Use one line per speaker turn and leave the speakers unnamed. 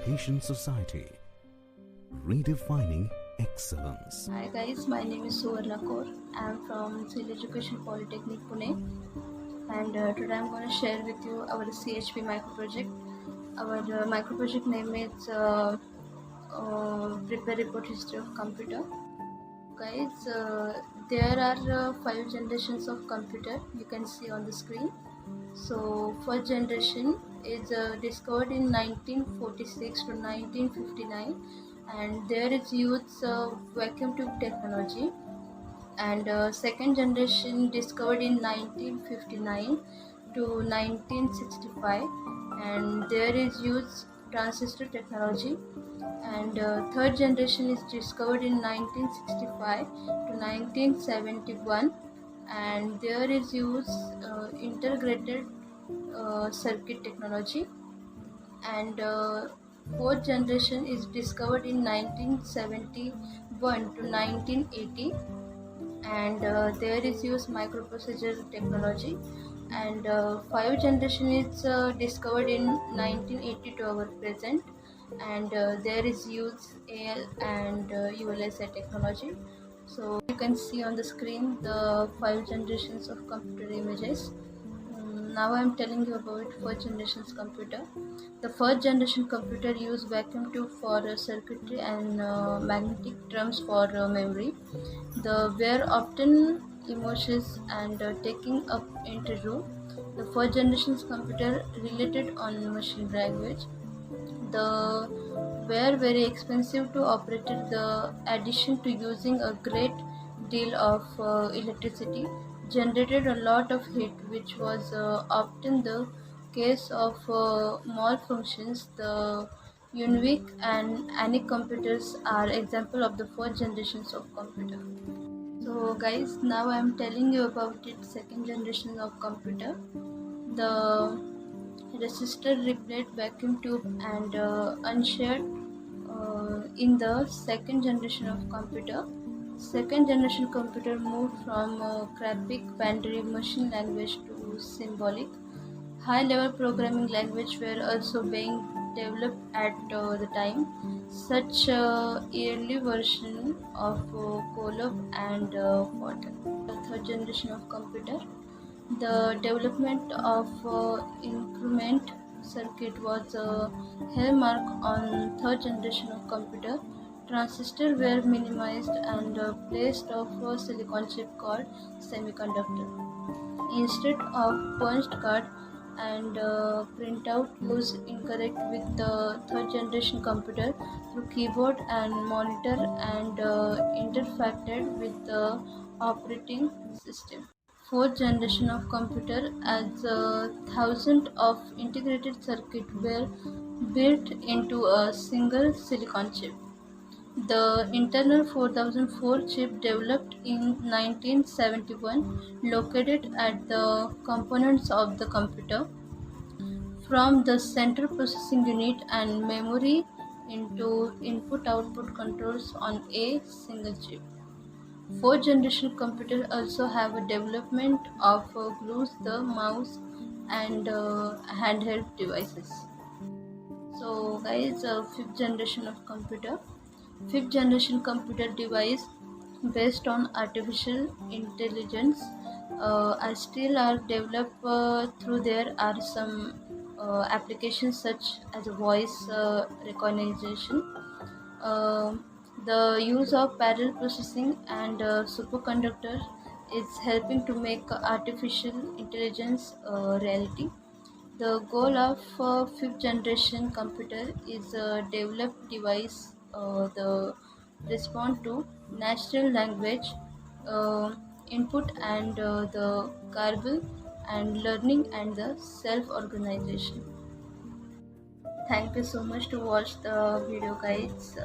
Patient Society, redefining excellence.
Hi guys, my name is Suvarna Kaur. I am from Civil Education Polytechnic Pune, and today I am going to share with you our CHP micro project. Our micro project name is Prepare Report History of Computer. Guys, there are 5 generations of computer you can see on the screen. So first generation is discovered in 1946 to 1959, and there is used vacuum tube technology. And second generation discovered in 1959 to 1965, and there is used transistor technology. And third generation is discovered in 1965 to 1971, and there is used integrated circuit technology. And fourth generation is discovered in 1971 to 1980, and there is used microprocessor technology. And five generation is discovered in 1980 to our present, and there is used AL and ULSI technology. So you can see on the screen the 5 generations of computer images. Now I am telling you about first generation's computer. The first generation computer used vacuum tube for circuitry and magnetic drums for memory. The were often emotions and taking up interview. The first generation's computer related on machine language. The were very expensive to operate. The addition to using a great deal of electricity generated a lot of heat, which was often the case of malfunctions. The UNIC and ANIC computers are example of the first generations of computer. So guys, now I am telling you about its second generation of computer. The resistor replaced vacuum tube and unshared in the second generation of computer. Second generation computer moved from graphic binary machine language to symbolic. High level programming language were also being developed at the time, such early version of Colab and Fortran. The third generation of computer. The development of increment circuit was a hallmark on third generation of computer. Transistors were minimized and placed of a silicon chip called semiconductor. Instead of punched card and printout was incorrect with the third generation computer through keyboard and monitor and interfaced with the operating system. Fourth generation of computer, as thousands of integrated circuits were built into a single silicon chip. The internal 4004 chip developed in 1971 located at the components of the computer from the central processing unit and memory into input-output controls on a single chip. Fourth generation computers also have a development of glues, the mouse, and handheld devices. So guys, fifth generation of computer. Fifth generation computer device based on artificial intelligence still are developed through there are some applications such as voice recognition. Uh, the use of parallel processing and superconductor is helping to make artificial intelligence a reality. The goal of fifth generation computer is a developed device the respond to natural language uh, input and the garble and learning and the self-organization. Thank you so much to watch the video guys.